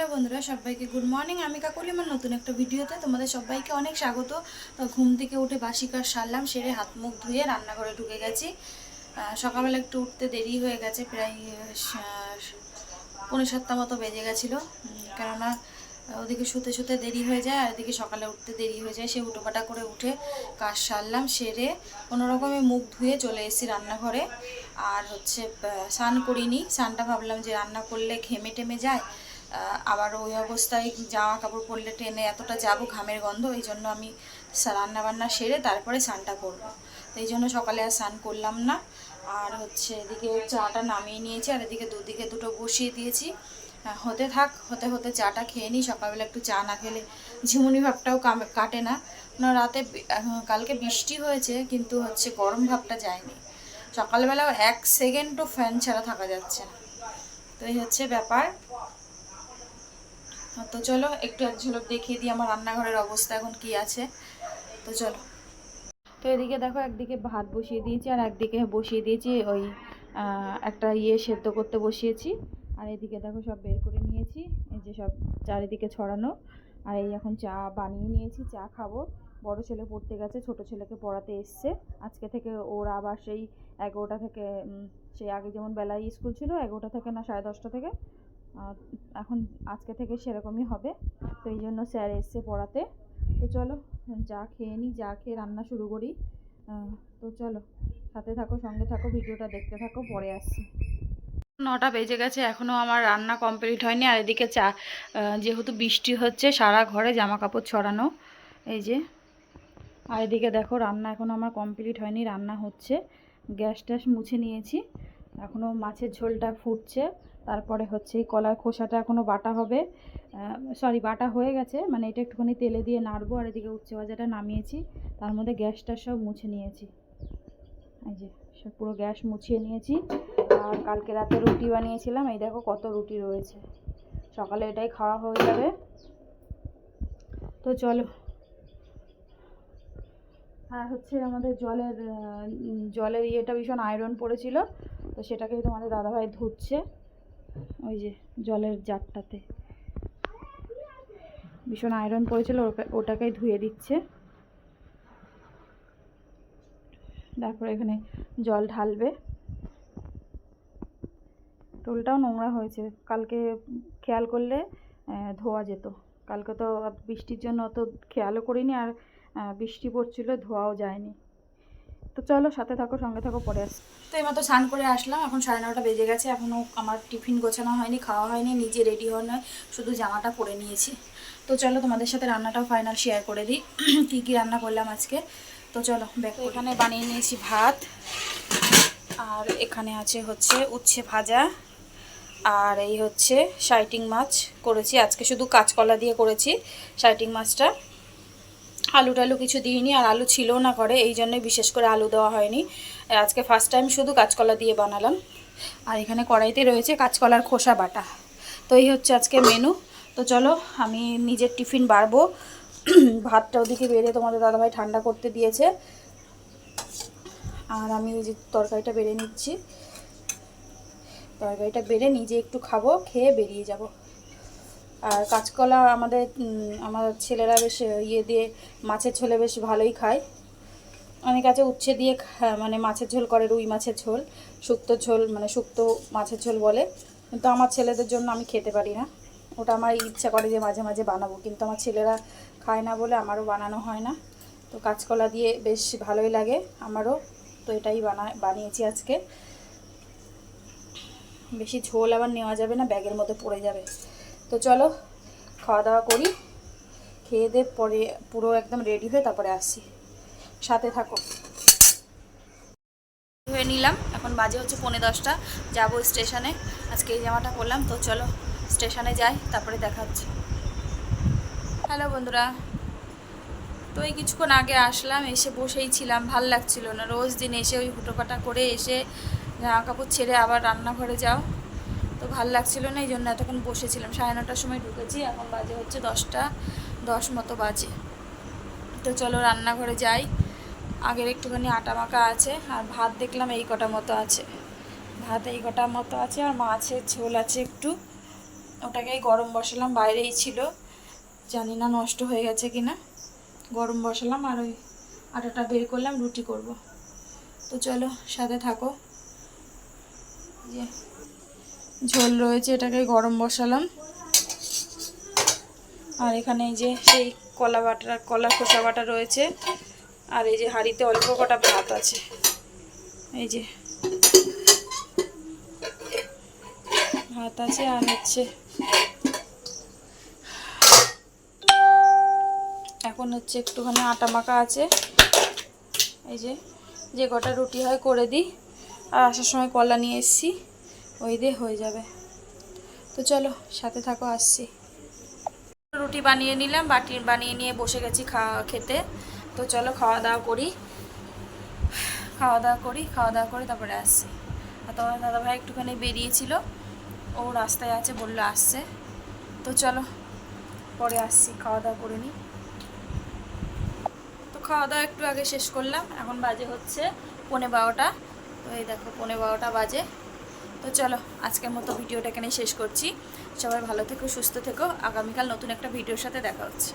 Hello বন্ধুরা, সবাইকে good morning. আমি কাকলি, আমার নতুন একটা ভিডিওতে তোমাদের সবাইকে অনেক স্বাগত। তো ঘুম থেকে উঠে বাসি কাজ সারলাম, সেরে হাত মুখ ধুয়ে রান্নাঘরে ঢুকে গেছি। সকালবেলা একটু উঠতে দেরি হয়ে গেছে, প্রায় 6:45 মতো বেজে গেছিলো। কেননা ওদিকে শুতে শুতে দেরি হয়ে যায়, আর এদিকে সকালে উঠতে দেরি হয়ে যায়। সে উটোপাটা করে উঠে কাজ সারলাম, সেরে কোনোরকমে মুখ ধুয়ে চলে এসেছি রান্নাঘরে। আর স্নান করিনি, স্নানটা ভাবলাম যে রান্না করলে ঘেমে টেমে যায়, আবার ওই অবস্থায় জামা কাপড় পরলে টেনে এতটা যাবো, ঘামের গন্ধ। এই জন্য আমি রান্নাবান্না সেরে তারপরে স্নানটা করবো। তো এই জন্য সকালে আর স্নান করলাম না। আর এদিকে চাটা নামিয়ে নিয়েছি, আর এদিকে দুদিকে দুটো বসিয়ে দিয়েছি। হতে থাক, হতে হতে চাটা খেয়ে নিই। সকালবেলা একটু চা না খেলে ঝিমুনি ভাবটাও কাটে না। রাতে কালকে বৃষ্টি হয়েছে, কিন্তু গরম ভাবটা যায়নি। সকালবেলাও 1 সেকেন্ডও ফ্যান ছাড়া থাকা যাচ্ছে না। তো এই ব্যাপার। তো চলো একটু এক ঝলক দেখিয়ে দিই আমার রান্নাঘরের অবস্থা এখন কি আছে। তো চলো। তো এদিকে দেখো, একদিকে ভাত বসিয়ে দিয়েছি, আর একদিকে বসিয়ে দিয়েছি ওই একটা সেদ্ধ করতে বসিয়েছি। আর এদিকে দেখো সব বের করে নিয়েছি, এই যে সব চারিদিকে ছড়ানো। আর এই এখন চা বানিয়ে নিয়েছি, চা খাবো। বড় ছেলে পড়তে গেছে, ছোট ছেলেকে পড়াতে এসছে। আজকে থেকে ওর আবার সেই 11টা থেকে, সেই আগে যেমন বেলায় স্কুল ছিল 11টা থেকে না 10:30 থেকে, এখন আজকে থেকে সেরকমই হবে। তো এই জন্য স্যার এসছে পড়াতে। তো চলো চা খেয়ে নিই, চা খেয়ে রান্না শুরু করি। তো চলো, সাথে থাকো, সঙ্গে থাকো, ভিডিওটা দেখতে থাকো, পরে আসছি। 9টা বেজে গেছে, এখনও আমার রান্না কমপ্লিট হয়নি। আর এদিকে চা, যেহেতু বৃষ্টি হচ্ছে, সারা ঘরে জামা কাপড় ছড়ানো, এই যে। আর এদিকে দেখো রান্না এখনও আমার কমপ্লিট হয়নি, রান্না হচ্ছে। গ্যাস ট্যাস মুছে নিয়েছি, এখনও মাছের ঝোলটা ফুটছে। তারপরে এই কলার খোসাটা এখনও বাটা হবে, সরি বাটা হয়ে গেছে, মানে এটা একটুখানি তেলে দিয়ে নাড়বো। আর এদিকে উচ্ছে ভাজাটা নামিয়েছি, তার মধ্যে গ্যাসটা সব মুছে নিয়েছি। এই যে সব পুরো গ্যাস মুছিয়ে নিয়েছি। আর কালকে রাতে রুটি বানিয়েছিলাম, এই দেখো কত রুটি রয়েছে, সকালে এটাই খাওয়া হয়ে যাবে। তো চলো। আর আমাদের জলের ইয়েটা ভীষণ আয়রন পড়েছিল, তো সেটাকেই তোমাদের দাদাভাই ধুচ্ছে। ওই যে জলের জারটাতে ভীষণ আয়রন পড়েছিল, ওটাকেই ধুয়ে দিচ্ছে। তারপরে এখানে জল ঢালবে। টোলটাও নোংরা হয়েছে, কালকে খেয়াল করলে ধোয়া যেত। কালকে তো বৃষ্টির জন্য অত খেয়ালও করিনি, আর বৃষ্টি পড়ছিল, ধোয়াও যায়নি। তো চলো সাথে থাকো, সঙ্গে থাকো, পরে আসছি। তো এইমাত্র স্নান করে আসলাম, এখন 9:30 বেজে গেছে, এখনও আমার টিফিন গোছানো হয়নি, খাওয়া হয়নি, নিজে রেডি হওয়া নয়, শুধু জামাটা পরে নিয়েছি। তো চলো তোমাদের সাথে রান্নাটাও ফাইনাল শেয়ার করে দিই, কী কী রান্না করলাম আজকে। তো চলো ব্যাক। এখানে বানিয়ে নিয়েছি ভাত, আর এখানে আছে উচ্ছে ভাজা, আর এই শাইটিং মাছ করেছি আজকে, শুধু কাঁচকলা দিয়ে করেছি শাইটিং মাছটা। আলু টালু কিছু দিইনি, আর আলু ছিলও না করে, এই জন্যই বিশেষ করে আলু দেওয়া হয়নি। আজকে ফার্স্ট টাইম শুধু কাঁচকলা দিয়ে বানালাম। আর এখানে কড়াইতে রয়েছে কাঁচকলার খোসা বাটা। তো এই আজকে মেনু। তো চলো আমি নিজের টিফিন বাড়বো। ভাতটা ওদিকে বেড়ে তোমাদের দাদাভাই ঠান্ডা করতে দিয়েছে, আর আমি ওই যে তরকারিটা বেড়ে নিচ্ছি। তরকারিটা বেড়ে নিজে একটু খাবো, খেয়ে বেরিয়ে যাব। আর কাঁচকলা আমার ছেলেরা বেশ দিয়ে মাছের ঝোলে বেশ ভালোই খায়। অনেক আছে উচ্ছে দিয়ে মানে মাছের ঝোল করে, রুই মাছের ঝোল, শুক্তো ঝোল, মানে শুক্তো মাছের ঝোল বলে। কিন্তু আমার ছেলেদের জন্য আমি খেতে পারি না, ওটা আমার ইচ্ছা করে যে মাঝে মাঝে বানাবো, কিন্তু আমার ছেলেরা খায় না বলে আমারও বানানো হয় না। তো কাঁচকলা দিয়ে বেশ ভালোই লাগে আমারও, তো এটাই বানিয়েছি আজকে। বেশি ঝোল আবার নেওয়া যাবে না, ব্যাগের মধ্যে পড়ে যাবে। তো চলো খাওয়া দাওয়া করি, খেয়ে দিয়ে পরে পুরো একদম রেডি হয়ে তারপরে আসছি, সাথে থাকো। হয়ে নিলাম, এখন বাজে 10:45, যাবো স্টেশনে। আজকে এই জামাটা পরলাম। তো চলো স্টেশনে যাই, তারপরে দেখা হচ্ছে। হ্যালো বন্ধুরা, তো এই কিছুক্ষণ আগে আসলাম, এসে বসেই ছিলাম, ভাল লাগছিল না। রোজ দিন এসে ওই হুটোপাটা করে এসে জামা কাপড় ছেড়ে আবার রান্নাঘরে যাও, তো ভাল লাগছিল না, এই জন্য এতক্ষণ বসেছিলাম। 9:30টার সময় ঢুকেছি, এখন বাজে 10:10 মতো বাজে। তো চলো রান্নাঘরে যাই। আগের একটুখানি আটা মাখা আছে, আর ভাত দেখলাম এই কটা মতো আছে, আর মাছের ঝোল আছে একটু, ওটাকেই গরম বসালাম, বাইরেই ছিল, জানি না নষ্ট হয়ে গেছে কিনা। গরম বসালাম আর ওই আটাটা বের করলাম, রুটি করব। তো চলো সাথে থাকো। যে ঝোল রয়েছে এটাকে গরম বসালাম। আর এখানে এই যে সেই কলা খোসা বাটা রয়েছে। আর এই যে হাঁড়িতে অল্প কটা ভাত আছে, এই যে ভাত আছে। আর হচ্ছে এখন হচ্ছে একটুখানি আটা মাখা আছে, এই যে কটা রুটি হয় করে দিই। আর আসার সময় কলা নিয়ে এসেছি, ওই দিয়ে হয়ে যাবে। তো চলো সাথে থাকো, আসছি। রুটি বানিয়ে নিলাম, বানিয়ে নিয়ে বসে গেছি খেতে। তো চলো খাওয়া দাওয়া করি, খাওয়া দাওয়া করে তারপরে আসছি। আর তোমার দাদাভাই একটুখানি বেরিয়েছিল, ও রাস্তায় আছে, বললো আসছে। তো চলো পরে আসছি, খাওয়া দাওয়া করে নিই। তো খাওয়া দাওয়া একটু আগে শেষ করলাম, এখন বাজে হচ্ছে 11:15। তো এই দেখো 11:15 বাজে। তো চলো আজকের মতো ভিডিওটা এখানে শেষ করছি। সবাই ভালো থেকো, সুস্থ থেকো। আগামীকাল নতুন একটা ভিডিওর সাথে দেখা হচ্ছে।